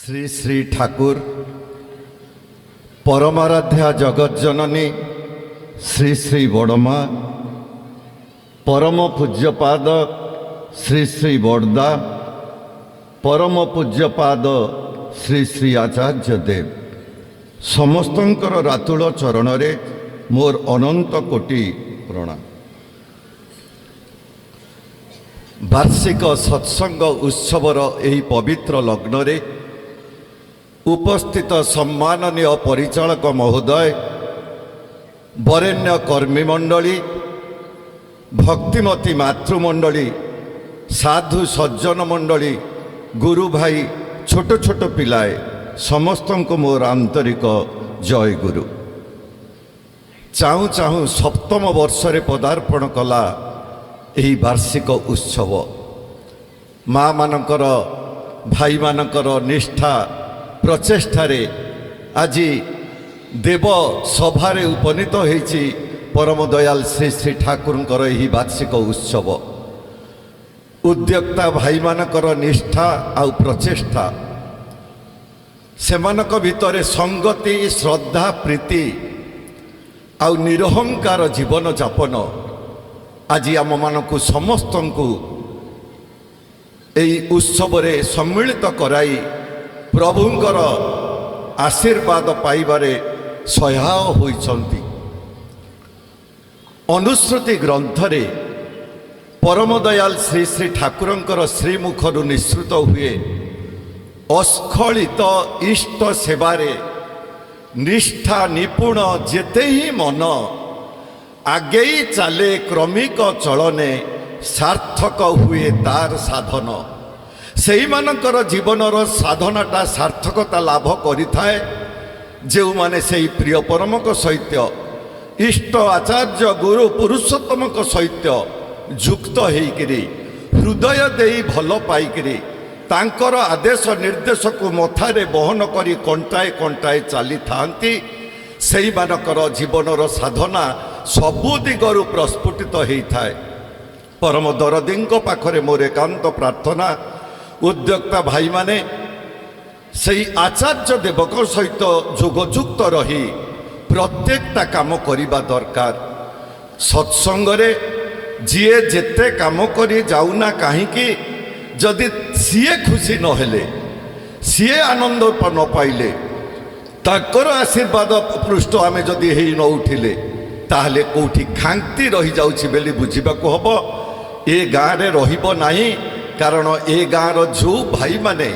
শ্রী শ্রী ঠাকুর পরমারাধ্যা জগজ্জননী শ্রী শ্রী বড়মা পরম পূজ্যপাদ শ্রী শ্রী বড়দা পরম পূজ্যপাদ শ্রী শ্রী আচার্য দেব সমস্তଙ୍କର ରାତୁଳ ଚରଣରେ ମୋର ଅନନ୍ତ କୋଟି ପ୍ରଣାମ। ବାର୍ଷିକ ସତ୍ସଙ୍ଗ ଉତ୍ସବର ଏହି ପବିତ୍ର ଲଗ୍ନରେ ଉପସ୍ଥିତ ସମ୍ମାନନୀୟ ପରିଚାଳକ ମହୋଦୟ, ବରେଣ୍ୟ କର୍ମୀ ମଣ୍ଡଳୀ, ଭକ୍ତିମତୀ ମାତୃମଣ୍ଡଳୀ, ସାଧୁ ସଜ୍ଜନ ମଣ୍ଡଳୀ, ଗୁରୁ ଭାଇ, ଛୋଟ ଛୋଟ ପିଲାଏ ସମସ୍ତଙ୍କୁ ମୋର ଆନ୍ତରିକ ଜୟ ଗୁରୁ। ଚାହୁଁ ଚାହୁଁ ସପ୍ତମ ବର୍ଷରେ ପଦାର୍ପଣ କଲା ଏହି ବାର୍ଷିକ ଉତ୍ସବ। ମା ମାନଙ୍କର, ଭାଇମାନଙ୍କର ନିଷ୍ଠା ପ୍ରଚେଷ୍ଟାରେ ଆଜି ଦେବ ସଭାରେ ଉପନୀତ ହୋଇଛି ପରମ ଦୟାଲ ଶ୍ରୀ ଶ୍ରୀ ଠାକୁରଙ୍କର ଏହି ବାର୍ଷିକ ଉତ୍ସବ। ଉଦ୍ୟୋକ୍ତା ଭାଇମାନଙ୍କର ନିଷ୍ଠା ଆଉ ପ୍ରଚେଷ୍ଟା, ସେମାନଙ୍କ ଭିତରେ ସଂଗତି, ଶ୍ରଦ୍ଧା, ପ୍ରୀତି ଆଉ ନିରହଙ୍କାର ଜୀବନଯାପନ ଆଜି ଆମମାନଙ୍କୁ ସମସ୍ତଙ୍କୁ ଏହି ଉତ୍ସବରେ ସମ୍ମିଳିତ କରାଇ ପ୍ରଭୁଙ୍କର ଆଶୀର୍ବାଦ ପାଇବାରେ ସହାୟ ହୋଇଛନ୍ତି। ଅନୁଶ୍ରୁତି ଗ୍ରନ୍ଥରେ ପରମ ଦୟାଲ ଶ୍ରୀ ଶ୍ରୀ ଠାକୁରଙ୍କର ଶ୍ରୀମୁଖରୁ ନିଃସୃତ ହୁଏ, ଅସ୍ଖଳିତ ଇଷ୍ଟ ସେବାରେ ନିଷ୍ଠା ନିପୁଣ ଯେତେ ହିଁ ମନ, ଆଗେଇ ଚାଲେ କ୍ରମିକ ଚଳନେ, ସାର୍ଥକ ହୁଏ ତାର ସାଧନ। ସେଇମାନଙ୍କର ଜୀବନର ସାଧନାଟା ସାର୍ଥକତା ଲାଭ କରିଥାଏ ଯେଉଁମାନେ ସେହି ପ୍ରିୟ ପରମଙ୍କ ସହିତ, ଇଷ୍ଟ ଆଚାର୍ଯ୍ୟ ଗୁରୁ ପୁରୁଷୋତ୍ତମଙ୍କ ସହିତ ଯୁକ୍ତ ହେଇକିରି, ହୃଦୟ ଦେଇ ଭଲ ପାଇକିରି, ତାଙ୍କର ଆଦେଶ ନିର୍ଦ୍ଦେଶକୁ ମଥାରେ ବହନ କରି କଣ୍ଟାଏ କଣ୍ଟାଏ ଚାଲିଥାନ୍ତି। ସେଇମାନଙ୍କର ଜୀବନର ସାଧନା ସବୁ ଦିଗରୁ ପ୍ରସ୍ଫୁଟିତ ହେଇଥାଏ। ପରମ ଦରଦୀଙ୍କ ପାଖରେ ମୋର ଏକାନ୍ତ ପ୍ରାର୍ଥନା, ଉଦ୍ୟୋକ୍ତା ଭାଇମାନେ ସେଇ ଆଚାର୍ଯ୍ୟ ଦେବଙ୍କ ସହିତ ଯୋଗଯୁକ୍ତ ରହି ପ୍ରତ୍ୟେକଟା କାମ କରିବା ଦରକାର। ସତ୍ସଙ୍ଗରେ ଯିଏ ଯେତେ କାମ କରି ଯାଉନା କାହିଁକି, ଯଦି ସିଏ ଖୁସି ନହେଲେ, ସିଏ ଆନନ୍ଦ ନ ପାଇଲେ, ତାଙ୍କର ଆଶୀର୍ବାଦ ପୃଷ୍ଠ ଆମେ ଯଦି ହେଇ ନ ଉଠିଲେ, ତାହେଲେ କେଉଁଠି ଖାଙ୍କ୍ତି ରହିଯାଉଛି ବୋଲି ବୁଝିବାକୁ ହେବ। ଏ ଗାଁରେ ରହିବ ନାହିଁ। କାରଣ ଏ ଗାଁର ଯେଉଁ ଭାଇମାନେ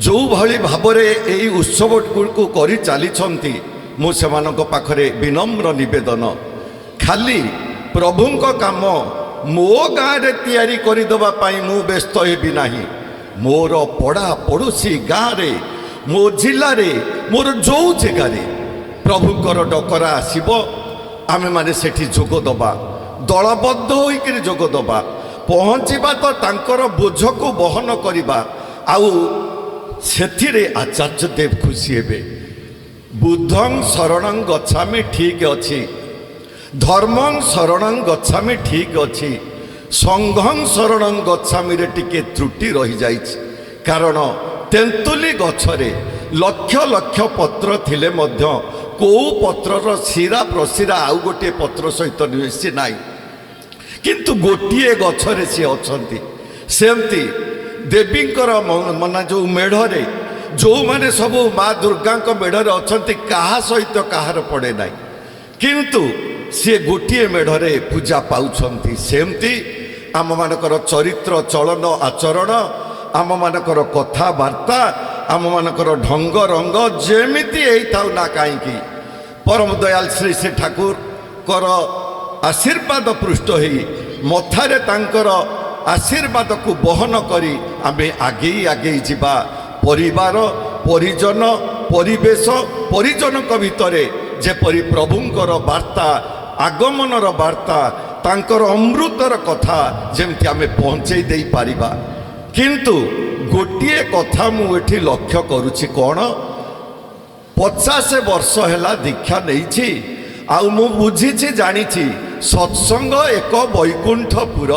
ଯେଉଁଭଳି ଭାବରେ ଏଇ ଉତ୍ସବଗୁଡ଼ିକୁ କରି ଚାଲିଛନ୍ତି, ମୁଁ ସେମାନଙ୍କ ପାଖରେ ବିନମ୍ର ନିବେଦନ, ଖାଲି ପ୍ରଭୁଙ୍କ କାମ ମୋ ଗାଁରେ ତିଆରି କରିଦେବା ପାଇଁ ମୁଁ ବ୍ୟସ୍ତ ହେବି ନାହିଁ। ମୋର ପଡ଼ା ପଡ଼ୋଶୀ ଗାଁରେ, ମୋ ଜିଲ୍ଲାରେ, ମୋର ଯେଉଁ ଜାଗାରେ ପ୍ରଭୁଙ୍କର ଡକରା ଆସିବ, ଆମେମାନେ ସେଠି ଯୋଗ ଦେବା, ଦଳବଦ୍ଧ ହୋଇକରି ଯୋଗ ଦେବା, ପହଞ୍ଚିବା ତ ତାଙ୍କର ବୋଝକୁ ବହନ କରିବା। ଆଉ ସେଥିରେ ଆଚାର୍ଯ୍ୟ ଦେବ ଖୁସି ହେବେ। ବୁଦ୍ଧଂ ଶରଣଂ ଗଚ୍ଛାମି ଠିକ୍ ଅଛି, ଧର୍ମଂ ଶରଣଂ ଗଚ୍ଛାମି ଠିକ୍ ଅଛି, ସଂଘଂ ଶରଣଂ ଗଚ୍ଛାମିରେ ଟିକେ ତ୍ରୁଟି ରହିଯାଇଛି। କାରଣ ତେନ୍ତୁଲି ଗଛରେ ଲକ୍ଷ ଲକ୍ଷ ପତ୍ର ଥିଲେ ମଧ୍ୟ କେଉଁ ପତ୍ରର ଶିରା ପ୍ରଶିରା ଆଉ ଗୋଟିଏ ପତ୍ର ସହିତ ମିଶି ନାହିଁ, କିନ୍ତୁ ଗୋଟିଏ ଗଛରେ ସିଏ ଅଛନ୍ତି। ସେମିତି ଦେବୀଙ୍କର ମନା ଯେଉଁ ମେଢ଼ରେ, ଯେଉଁମାନେ ସବୁ ମା ଦୁର୍ଗାଙ୍କ ମେଢ଼ରେ ଅଛନ୍ତି, କାହା ସହିତ କାହାର ପଡ଼େ ନାହିଁ, କିନ୍ତୁ ସିଏ ଗୋଟିଏ ମେଢ଼ରେ ପୂଜା ପାଉଛନ୍ତି। ସେମିତି ଆମମାନଙ୍କର ଚରିତ୍ର, ଚଳନ, ଆଚରଣ, ଆମମାନଙ୍କର କଥାବାର୍ତ୍ତା, ଆମମାନଙ୍କର ଢଙ୍ଗ ରଙ୍ଗ ଯେମିତି ହେଇଥାଉ ନା କାହିଁକି, ପରମ ଦୟାଲ ଶ୍ରୀ ଶ୍ରୀ ଠାକୁରଙ୍କର ଆଶୀର୍ବାଦ ପୃଷ୍ଠ ହେଇ ମଥାରେ ତାଙ୍କର ଆଶୀର୍ବାଦକୁ ବହନ କରି ଆମେ ଆଗେଇ ଆଗେଇ ଯିବା। ପରିବାର, ପରିଜନ, ପରିବେଶ, ପରିଜନଙ୍କ ଭିତରେ ଯେପରି ପ୍ରଭୁଙ୍କର ବାର୍ତ୍ତା, ଆଗମନର ବାର୍ତ୍ତା, ତାଙ୍କର ଅମୃତର କଥା ଯେମିତି ଆମେ ପହଞ୍ଚେଇ ଦେଇପାରିବା। କିନ୍ତୁ ଗୋଟିଏ କଥା ମୁଁ ଏଠି ଲକ୍ଷ୍ୟ କରୁଛି, କ'ଣ, 50 ବର୍ଷ ହେଲା ଦୀକ୍ଷା ନେଇଛି, ଆଉ ମୁଁ ବୁଝିଛି, ଜାଣିଛି, ସତ୍ସଙ୍ଗ ଏକ ବୈକୁଣ୍ଠପୁର।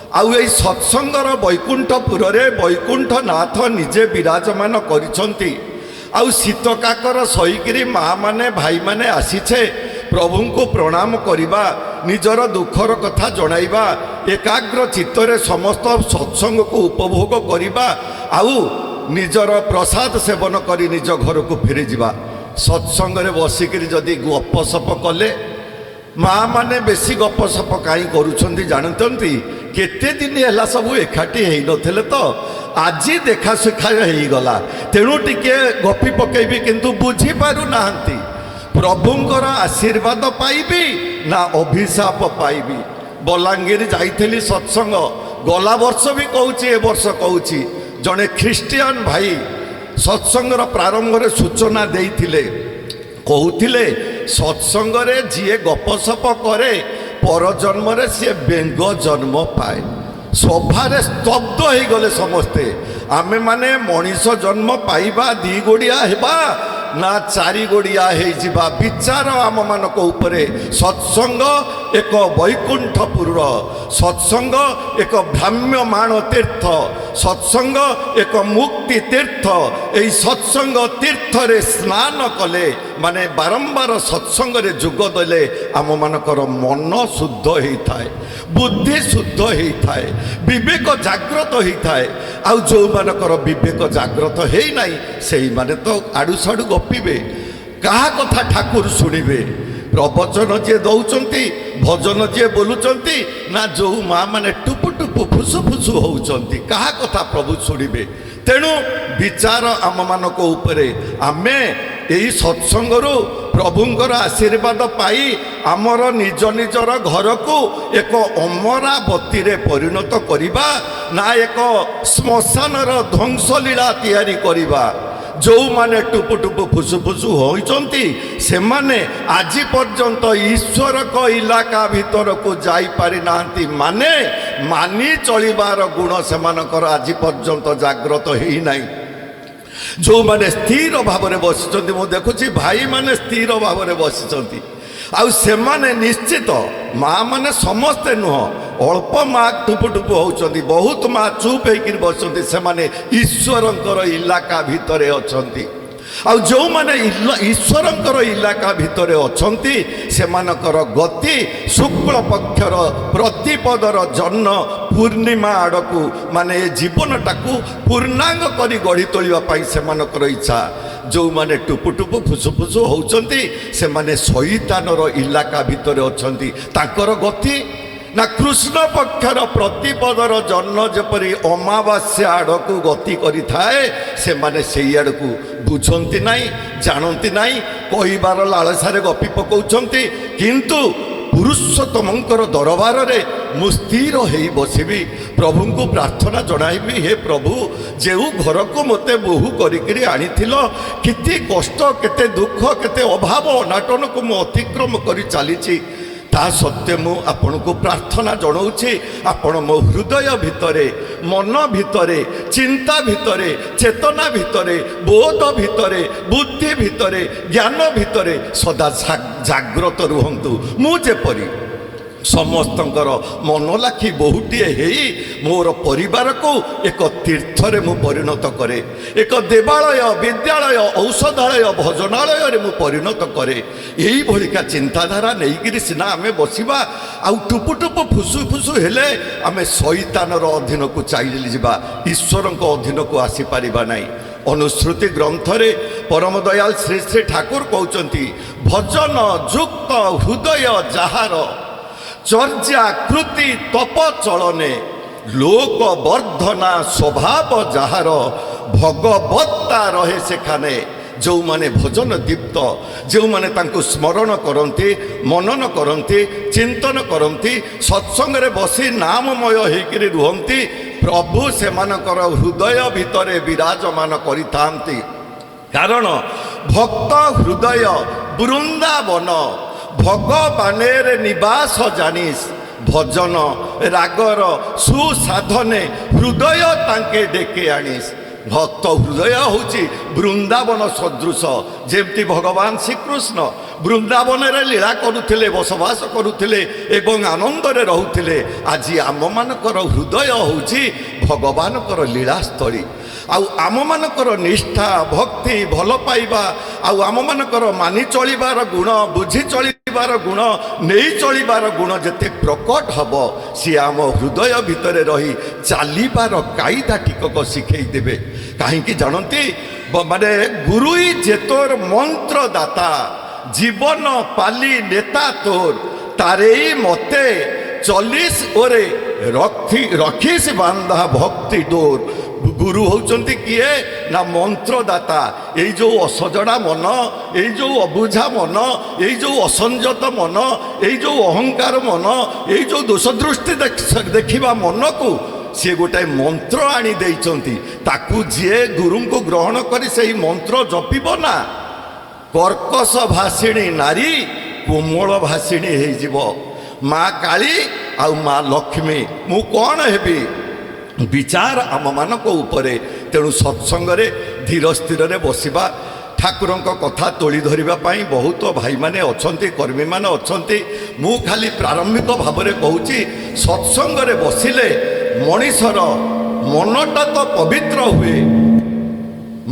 ଆଉ ଏଇ ସତ୍ସଙ୍ଗର ବୈକୁଣ୍ଠପୁରରେ ବୈକୁଣ୍ଠନାଥ ନିଜେ ବିରାଜମାନ କରିଛନ୍ତି। ଆଉ ଶୀତ କାକର ସହିକିରି ମା' ମାନେ ଭାଇମାନେ ଆସିଛେ ପ୍ରଭୁଙ୍କୁ ପ୍ରଣାମ କରିବା, ନିଜର ଦୁଃଖର କଥା ଜଣାଇବା, ଏକାଗ୍ର ଚିତ୍ତରେ ସମସ୍ତ ସତ୍ସଙ୍ଗକୁ ଉପଭୋଗ କରିବା, ଆଉ ନିଜର ପ୍ରସାଦ ସେବନ କରି ନିଜ ଘରକୁ ଫେରିଯିବା। ସତ୍ସଙ୍ଗରେ ବସିକିରି ଯଦି ଗପସପ କଲେ, ମା' ମାନେ ବେଶୀ ଗପସପ କାହିଁ କରୁଛନ୍ତି ଜାଣୁଛନ୍ତି? କେତେ ଦିନ ହେଲା ସବୁ ଏକାଠି ହେଇନଥିଲେ ତ, ଆଜି ଦେଖା ସୁଖା ହେଇଗଲା, ତେଣୁ ଟିକେ ଗପି ପକେଇବି, କିନ୍ତୁ ବୁଝିପାରୁନାହାନ୍ତି ପ୍ରଭୁଙ୍କର ଆଶୀର୍ବାଦ ପାଇବି ନା ଅଭିଶାପ ପାଇବି। ବଲାଙ୍ଗୀର ଯାଇଥିଲି ସତ୍ସଙ୍ଗ, ଗଲା ବର୍ଷ ବି କହୁଛି, ଏ ବର୍ଷ କହୁଛି, ଜଣେ ଖ୍ରୀଷ୍ଟିଆନ ଭାଇ ସତ୍ସଙ୍ଗର ପ୍ରାରମ୍ଭରେ ସୂଚନା ଦେଇଥିଲେ, କହୁଥିଲେ ସତ୍ସଙ୍ଗରେ ଯିଏ ଗପସପ କରେ ପରଜନ୍ମରେ ସିଏ ବେଙ୍ଗ ଜନ୍ମ ପାଏ। ସଭାରେ ସ୍ତବ୍ଧ ହେଇଗଲେ ସମସ୍ତେ। ଆମେମାନେ ମଣିଷ ଜନ୍ମ ପାଇବା ଦି ଗୋଡ଼ିଆ ହେବା ନା ଚାରି ଗୋଡ଼ିଆ ହେଇଯିବା, ବିଚାର ଆମମାନଙ୍କ ଉପରେ। ସତ୍ସଙ୍ଗ ଏକ ବୈକୁଣ୍ଠପୁର, ସତ୍ସଙ୍ଗ ଏକ ଭ୍ରାମ୍ୟମାଣ ତୀର୍ଥ, ସତ୍ସଙ୍ଗ ଏକ ମୁକ୍ତି ତୀର୍ଥ। ଏହି ସତ୍ସଙ୍ଗ ତୀର୍ଥରେ ସ୍ନାନ କଲେ, ମାନେ ବାରମ୍ବାର ସତ୍ସଙ୍ଗରେ ଯୋଗ ଦେଲେ ଆମମାନଙ୍କର ମନ ଶୁଦ୍ଧ ହେଇଥାଏ, ବୁଦ୍ଧି ଶୁଦ୍ଧ ହେଇଥାଏ, ବିବେକ ଜାଗ୍ରତ ହେଇଥାଏ। ଆଉ ଯେଉଁମାନଙ୍କର ବିବେକ ଜାଗ୍ରତ ହେଇନାହିଁ ସେଇମାନେ ତ ଆଡ଼ୁ ସାଡ଼ୁ ଗପିବେ, କାହା କଥା ଠାକୁର ଶୁଣିବେ? ପ୍ରବଚନ ଯିଏ ଦଉଛନ୍ତି, ଭଜନ ଯିଏ ବୋଲୁଛନ୍ତି, ନା ଯେଉଁ ମା' ମାନେ ଟୁପୁ ଟୁପୁ ଫୁସୁ ଫୁସୁ ହଉଛନ୍ତି, କାହା କଥା ପ୍ରଭୁ ଶୁଣିବେ? ତେଣୁ ବିଚାର ଆମମାନଙ୍କ ଉପରେ। ଆମେ ଏହି ସତ୍ସଙ୍ଗରୁ ପ୍ରଭୁଙ୍କର ଆଶୀର୍ବାଦ ପାଇ ଆମର ନିଜ ନିଜର ଘରକୁ ଏକ ଅମରାବତୀରେ ପରିଣତ କରିବା ନା ଏକ ଶ୍ମଶାନର ଧ୍ୱଂସଲୀଳା ତିଆରି କରିବା? ଯେଉଁମାନେ ଟୁପୁ ଟୁପୁ ଫୁସୁ ଫୁସୁ ହୋଇଛନ୍ତି ସେମାନେ ଆଜି ପର୍ଯ୍ୟନ୍ତ ଈଶ୍ୱରଙ୍କ ଇଲାକା ଭିତରକୁ ଯାଇପାରିନାହାନ୍ତି, ମାନେ ମାନି ଚଳିବାର ଗୁଣ ସେମାନଙ୍କର ଆଜି ପର୍ଯ୍ୟନ୍ତ ଜାଗ୍ରତ ହେଇନାହିଁ। ଯେଉଁମାନେ ସ୍ଥିର ଭାବରେ ବସିଛନ୍ତି, ମୁଁ ଦେଖୁଛି ଭାଇମାନେ ସ୍ଥିର ଭାବରେ ବସିଛନ୍ତି, ଆଉ ସେମାନେ ନିଶ୍ଚିତ, ମା' ମାନେ ସମସ୍ତେ ନୁହଁ, ଅଳ୍ପ ମା' ଟୁପୁ ଟୁପୁ ହେଉଛନ୍ତି, ବହୁତ ମା' ଚୁପ୍ ହେଇକିରି ବସିଛନ୍ତି, ସେମାନେ ଈଶ୍ୱରଙ୍କର ଇଲାକା ଭିତରେ ଅଛନ୍ତି। ଆଉ ଯେଉଁମାନେ ଈଶ୍ୱରଙ୍କର ଇଲାକା ଭିତରେ ଅଛନ୍ତି ସେମାନଙ୍କର ଗତି ଶୁକ୍ଳ ପକ୍ଷର ପ୍ରତିପଦର ଜହ୍ନ ପୂର୍ଣ୍ଣିମା ଆଡ଼କୁ, ମାନେ ଏ ଜୀବନଟାକୁ ପୂର୍ଣ୍ଣାଙ୍ଗ କରି ଗଢ଼ି ତୋଳିବା ପାଇଁ ସେମାନଙ୍କର ଇଚ୍ଛା। ଯେଉଁମାନେ ଟୁପୁ ଟୁପୁ ଫୁସୁ ଫୁସୁ ହେଉଛନ୍ତି ସେମାନେ ଶଇତାନର ଇଲାକା ଭିତରେ ଅଛନ୍ତି। ତାଙ୍କର ଗତି ନା କୃଷ୍ଣ ପକ୍ଷର ପ୍ରତିପଦର ଜହ୍ନ ଯେପରି ଅମାବାସ୍ୟା ଆଡ଼କୁ ଗତି କରିଥାଏ, ସେମାନେ ସେଇ ଆଡ଼କୁ ବୁଝନ୍ତି ନାହିଁ, ଜାଣନ୍ତି ନାହିଁ, କହିବାର ଲାଳସାରେ ଗପି ପକାଉଛନ୍ତି। କିନ୍ତୁ ପୁରୁଷୋତ୍ତମଙ୍କର ଦରବାରରେ ମୁଁ ସ୍ଥିର ହେଇ ବସିବି, ପ୍ରଭୁଙ୍କୁ ପ୍ରାର୍ଥନା ଜଣାଇବି, ହେ ପ୍ରଭୁ, ଯେଉଁ ଘରକୁ ମୋତେ ବୋହୂ କରିକିରି ଆଣିଥିଲ, କେତେ କଷ୍ଟ, କେତେ ଦୁଃଖ, କେତେ ଅଭାବ ଅନାଟନକୁ ମୁଁ ଅତିକ୍ରମ କରି ଚାଲିଛି, ତା ସତ୍ତ୍ୱେ ମୁଁ ଆପଣଙ୍କୁ ପ୍ରାର୍ଥନା ଜଣାଉଛି, ଆପଣ ମୋ ହୃଦୟ ଭିତରେ, ମନ ଭିତରେ, ଚିନ୍ତା ଭିତରେ, ଚେତନା ଭିତରେ, ବୋଧ ଭିତରେ, ବୁଦ୍ଧି ଭିତରେ, ଜ୍ଞାନ ଭିତରେ ସଦା ଜାଗ୍ରତ ରୁହନ୍ତୁ। ମୁଁ ଯେପରି ସମସ୍ତଙ୍କର ମନଲାଖି ବୋହୂଟିଏ ହେଇ ମୋର ପରିବାରକୁ ଏକ ତୀର୍ଥରେ ମୁଁ ପରିଣତ କରେ, ଏକ ଦେବାଳୟ, ବିଦ୍ୟାଳୟ, ଔଷଧାଳୟ, ଭଜନାଳୟରେ ମୁଁ ପରିଣତ କରେ। ଏଇଭଳିକା ଚିନ୍ତାଧାରା ନେଇକିରି ସିନା ଆମେ ବସିବା, ଆଉ ଟୁପୁ ଟୁପୁ ଫୁସୁ ଫୁସୁ ହେଲେ ଆମେ ଶଇତାନର ଅଧୀନକୁ ଚାଲିଯିବା, ଈଶ୍ୱରଙ୍କ ଅଧୀନକୁ ଆସିପାରିବା ନାହିଁ। ଅନୁଶ୍ରୁତି ଗ୍ରନ୍ଥରେ ପରମ ଦୟାଲ ଶ୍ରୀ ଶ୍ରୀ ଠାକୁର କହୁଛନ୍ତି, ଭଜନ ଯୁକ୍ତ ହୃଦୟ ଯାହାର, ଚର୍ଯ୍ୟା କୃତି ତପ ଚଳନେ, ଲୋକ ବର୍ଦ୍ଧନା ସ୍ୱଭାବ ଯାହାର, ଭଗବତ୍ତା ରହେ ସେখানে। ଯେଉଁମାନେ ଭଜନ ଦୀପ୍ତ, ଯେଉଁମାନେ ତାଙ୍କୁ ସ୍ମରଣ କରନ୍ତି, ମନନ କରନ୍ତି, ଚିନ୍ତନ କରନ୍ତି, ସତ୍ସଙ୍ଗରେ ବସି ନାମମୟ ହେଇକିରି ରୁହନ୍ତି, ପ୍ରଭୁ ସେମାନଙ୍କର ହୃଦୟ ଭିତରେ ବିରାଜମାନ କରିଥାନ୍ତି। କାରଣ ଭକ୍ତ ହୃଦୟ ବୃନ୍ଦାବନ, ଭଗବାନେର ନିବାସ ଜାଣିସ୍, ଭଜନ ରାଗର ସୁସାଧନେ ହୃଦୟ ତାଙ୍କେ ଡେକେ ଆଣିସ୍। ଭକ୍ତ ହୃଦୟ ହେଉଛି ବୃନ୍ଦାବନ ସଦୃଶ। ଯେମିତି ଭଗବାନ ଶ୍ରୀକୃଷ୍ଣ ବୃନ୍ଦାବନରେ ଲୀଳା କରୁଥିଲେ, ବସବାସ କରୁଥିଲେ ଏବଂ ଆନନ୍ଦରେ ରହୁଥିଲେ। ଆଜି ଆମମାନଙ୍କର ହୃଦୟ ହେଉଛି ଭଗବାନଙ୍କର ଲୀଳାସ୍ଥଳୀ। ଆଉ ଆମମାନଙ୍କର ନିଷ୍ଠା, ଭକ୍ତି, ଭଲ ପାଇବା, ଆଉ ଆମମାନଙ୍କର ମାନି ଚଳିବାର ଗୁଣ, ବୁଝି ଚଳିବାର ଗୁଣ, ନେଇ ଚଳିବାର ଗୁଣ ଯେତେ ପ୍ରକଟ ହେବ, ସିଏ ଆମ ହୃଦୟ ଭିତରେ ରହି ଚାଲିବାର କାଇଦା ଟିକକ ଶିଖେଇ ଦେବେ। କାହିଁକି ଜାଣନ୍ତି? ମାନେ ଗୁରୁଇ ଯେ ତୋର ମନ୍ତ୍ରଦାତା, ଜୀବନ ପାଲି ନେତା ତୋର, ତାରେଇ ମତେ ଚଲିସ ଓରେ ରଖିସ ବାନ୍ଧା ଭକ୍ତି ଡୋର। ଗୁରୁ ହେଉଛନ୍ତି କିଏ? ନା ମନ୍ତ୍ରଦାତା। ଏଇ ଯେଉଁ ଅସଜଡ଼ା ମନ, ଏଇ ଯେଉଁ ଅବୁଝା ମନ, ଏଇ ଯେଉଁ ଅସଂଯତ ମନ, ଏଇ ଯେଉଁ ଅହଙ୍କାର ମନ, ଏଇ ଯେଉଁ ଦୋଷଦୃଷ୍ଟି ଦେଖିବା ମନକୁ ସିଏ ଗୋଟାଏ ମନ୍ତ୍ର ଆଣି ଦେଇଛନ୍ତି। ତାକୁ ଯିଏ ଗୁରୁଙ୍କୁ ଗ୍ରହଣ କରି ସେହି ମନ୍ତ୍ର ଜପିବ ନା, କର୍କଶ ଭାଷିଣୀ ନାରୀ କୋମଳ ଭାଷିଣୀ ହେଇଯିବ। ମା କାଳୀ ଆଉ ମା ଲକ୍ଷ୍ମୀ ମୁଁ କ'ଣ ହେବି? ବିଚାର ଆମମାନଙ୍କ ଉପରେ। ତେଣୁ ସତ୍ସଙ୍ଗରେ ଧୀର ସ୍ଥିରରେ ବସିବା, ଠାକୁରଙ୍କ କଥା ତୋଳି ଧରିବା ପାଇଁ ବହୁତ ଭାଇମାନେ ଅଛନ୍ତି, କର୍ମୀମାନେ ଅଛନ୍ତି। ମୁଁ ଖାଲି ପ୍ରାରମ୍ଭିକ ଭାବରେ କହୁଛି, ସତ୍ସଙ୍ଗରେ ବସିଲେ ମଣିଷର ମନଟା ତ ପବିତ୍ର ହୁଏ,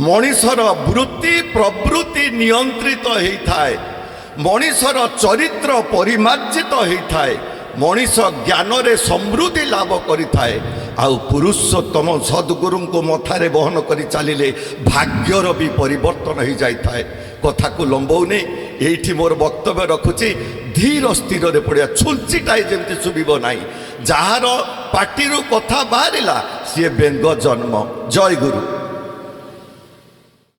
ମଣିଷର ବୃତ୍ତି ପ୍ରବୃତ୍ତି ନିୟନ୍ତ୍ରିତ ହେଇଥାଏ, ମଣିଷର ଚରିତ୍ର ପରିମାର୍ଜିତ ହେଇଥାଏ, ମଣିଷ ଜ୍ଞାନରେ ସମୃଦ୍ଧି ଲାଭ କରିଥାଏ। ଆଉ ପୁରୁଷୋତ୍ତମ ସଦ୍ଗୁରୁଙ୍କୁ ମଥାରେ ବହନ କରି ଚାଲିଲେ ଭାଗ୍ୟର ବି ପରିବର୍ତ୍ତନ ହେଇଯାଇଥାଏ। କଥାକୁ ଲମ୍ବଉନି, ଏଇଠି ମୋର ବକ୍ତବ୍ୟ ରଖୁଛି। ଧୀର ସ୍ଥିରରେ ପଡ଼ିବା, ଛୁଞ୍ଚିଟାଏ ଯେମିତି ଶୁଭିବ ନାହିଁ। ଯାହାର ପାଟିରୁ କଥା ବାହାରିଲା ସିଏ ବେଙ୍ଗ ଜନ୍ମ। ଜୟ ଗୁରୁ।